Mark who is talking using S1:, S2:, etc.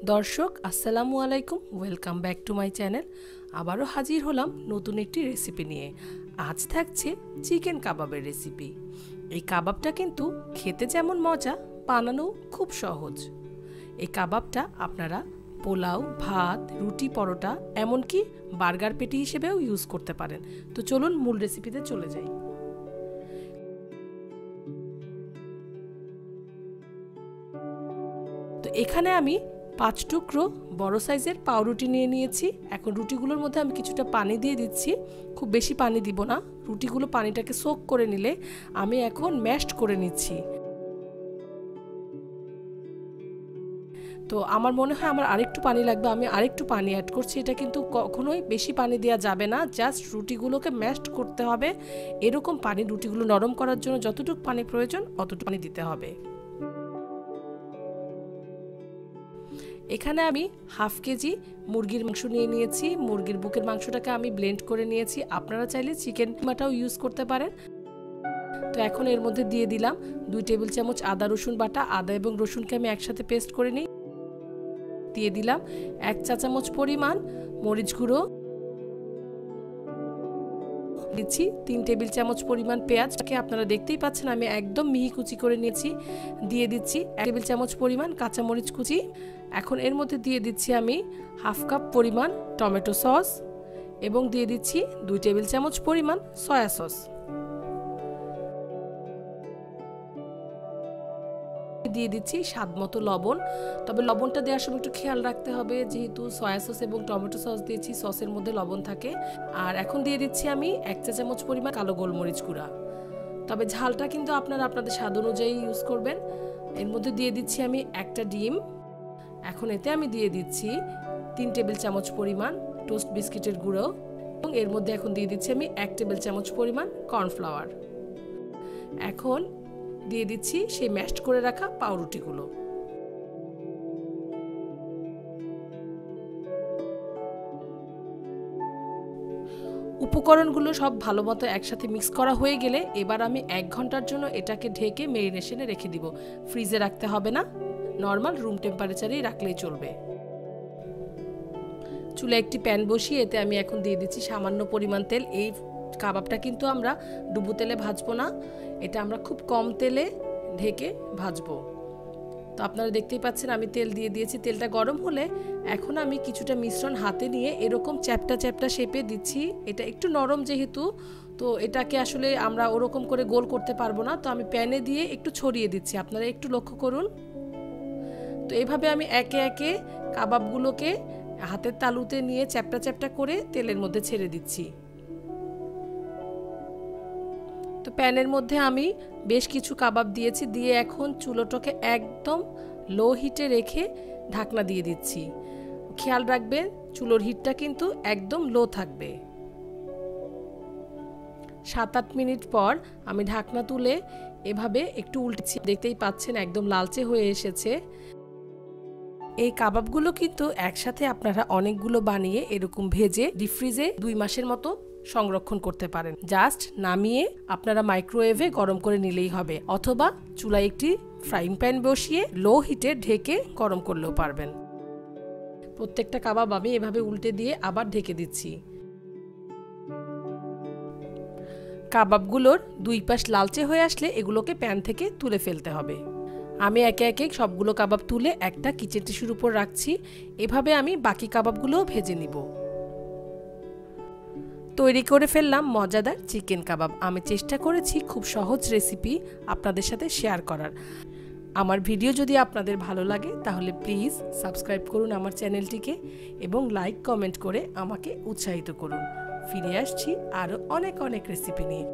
S1: दर्शक अस्सलामु आलाइकुम welcome back to my channel आबारो हाजिर होलाम नतून एकटी रेसिपि निये। आज थाकछे चिकेन काबाबेर रेसिपि। এই কাবাবটা কিন্তু খেতে যেমন মজা বানানো খুব সহজ। এই কাবাবটা আপনারা পোলাও, ভাত, রুটি, পরোটা এমনকি বার্গার পেটি হিসেবেও ইউজ করতে পারেন। তো চলুন মূল রেসিপিতে চলে যাই। তো এখানে আমি 5 টুকরো বড় সাইজের পাউরুটি নিয়ে নিয়েছি। এখন রুটিগুলোর মধ্যে আমি কিছুটা পানি দিয়ে দিচ্ছি, খুব বেশি পানি দিব না। রুটিগুলো পানিটাকে সোক করে নিলে আমি এখন ম্যাশড করে নিচ্ছি। তো আমার মনে হয় আমার আরেকটু পানি লাগবে, আমি আরেকটু পানি অ্যাড করছি। এটা কিন্তু কখনোই বেশি পানি দেওয়া যাবে না, জাস্ট রুটিগুলোকে ম্যাশড করতে হবে। এরকম পানি রুটিগুলো নরম করার জন্য যতটুকু পানি প্রয়োজন অতটুকু পানি দিতে হবে। এখানে আমি হাফ কেজি মুরগির মাংস নিয়ে নিয়েছি। মুরগির বুকের মাংসটাকে আমি ব্লেন্ড করে নিয়েছি। আপনারা চাইলে চিকেন মাটাও ইউজ করতে পারেন। তো এখন এর মধ্যে দিয়ে দিলাম 2 টেবিল চামচ আদা রসুন বাটা। আদা এবং রসুনকে আমি একসাথে পেস্ট করে নিই। দিয়ে দিলাম 1 চা চামচ পরিমাণ মরিচ গুঁড়ো। দিচ্ছি 3 টেবিল চামচ পরিমাণ পেঁয়াজকে আপনারা দেখতেই পাচ্ছেন আমি একদম মিহি কুচি করে নিয়েছি। দিয়ে দিচ্ছি 1 টেবিল চামচ পরিমাণ কাঁচা মরিচ কুচি। এখন এর মধ্যে দিয়ে দিচ্ছি আমি হাফ কাপ পরিমাণ টমেটো সস এবং দিয়ে দিচ্ছি 2 টেবিল চামচ পরিমাণ সয়া সস। দিয়ে দিচ্ছি স্বাদমতো লবণ। তবে লবণটা দেওয়ার সময় একটু খেয়াল রাখতে হবে, যেহেতু সয়া সস এবং টমেটো সস দিয়েছি, সসের মধ্যে লবণ থাকে। আর এখন দিয়ে দিচ্ছি আমি 1 চা চামচ পরিমাণ কালো গোলমরিচ গুঁড়া। তবে ঝালটা কিন্তু আপনারা আপনাদের স্বাদ অনুযায়ী ইউজ করবেন। এর মধ্যে দিয়ে দিচ্ছি আমি একটা ডিম। এখন এতে আমি দিয়ে দিচ্ছি 3 টেবিল চামচ পরিমাণ টোস্ট বিস্কিটের গুঁড়ো এবং এর মধ্যে এখন দিয়ে দিচ্ছি আমি 1 টেবিল চামচ পরিমাণ কর্নফ্লাওয়ার। এখন দিয়ে দিচ্ছি সেই ম্যাশড করে রাখা পাউরুটিগুলো। উপকরণগুলো সব ভালো মতো একসাথে মিক্স করা হয়ে গেলে এবার আমি 1 ঘন্টার জন্য এটাকে ঢেকে মেরিনেশনে রেখে দিব। ফ্রিজে রাখতে হবে না, নর্মাল রুম টেম্পারেচারেই রাখলেই চলবে। চুলায় একটি প্যান বসিয়ে এতে আমি এখন দিয়ে দিচ্ছি সামান্য পরিমাণ তেল। এই কাবাবটা কিন্তু আমরা ডুবো তেলে ভাজবো না, এটা আমরা খুব কম তেলে ঢেকে ভাজবো। তো আপনারা দেখতেই পাচ্ছেন আমি তেল দিয়ে দিয়েছি। তেলটা গরম হলে এখন আমি কিছুটা মিশ্রণ হাতে নিয়ে এরকম চ্যাপটা চ্যাপটা শেপে দিচ্ছি। এটা একটু নরম যেহেতু, তো এটাকে আসলে আমরা ওরকম করে গোল করতে পারবো না, তো আমি প্যানে দিয়ে একটু ছড়িয়ে দিচ্ছি। আপনারা একটু লক্ষ্য করুন। তো এইভাবে আমি একে একে কাবাবগুলোকে হাতের তালুতে নিয়ে চ্যাপটা চ্যাপটা করে তেলের মধ্যে ছেড়ে দিচ্ছি। তো প্যানের মধ্যে আমি বেশ কিছু কাবাব দিয়েছি, দিয়ে এখন চুলোটাকে একদম লো হিটে রেখে ঢাকনা দিয়ে দিচ্ছি। খেয়াল রাখবেন চুলোর হিটটা কিন্তু একদম লো থাকবে। 7-8 মিনিট পর আমি ঢাকনা তুলে এভাবে একটু উল্টেছি, দেখতেই পাচ্ছেন একদম লালচে হয়ে এসেছে। এই কাবাবগুলো কিন্তু একসাথে আপনারা অনেকগুলো বানিয়ে এরকম ভেজে ডিপ ফ্রিজে 2 মাসের মতো সংরক্ষণ করতে পারেন। জাস্ট নামিয়ে আপনারা মাইক্রোওয়েভে গরম করে নিলেই হবে, অথবা চুলায় একটি ফ্রাইং প্যান বসিয়ে লো হিটে ঢেকে গরম করলেও পারবেন। প্রত্যেকটা কাবাব আমি এভাবে উল্টে দিয়ে আবার ঢেকে দিচ্ছি। কাবাবগুলোর 2 পাশ লালচে হয়ে আসলে এগুলোকে প্যান থেকে তুলে ফেলতে হবে। আমি একে একে সবগুলো কাবাব তুলে একটা কিচেন টিস্যুর উপর রাখছি। এভাবে আমি বাকি কাবাবগুলোও ভেজে নিব। তৈরি করে ফেললাম মজাদার চিকেন কাবাব। আমি চেষ্টা করেছি খুব সহজ রেসিপি আপনাদের সাথে শেয়ার করার। আমার ভিডিও যদি আপনাদের ভালো লাগে তাহলে প্লিজ সাবস্ক্রাইব করুন আমার চ্যানেলটিকে এবং লাইক কমেন্ট করে আমাকে উৎসাহিত করুন। ফিরে আসছি আরও অনেক অনেক রেসিপি নিয়ে।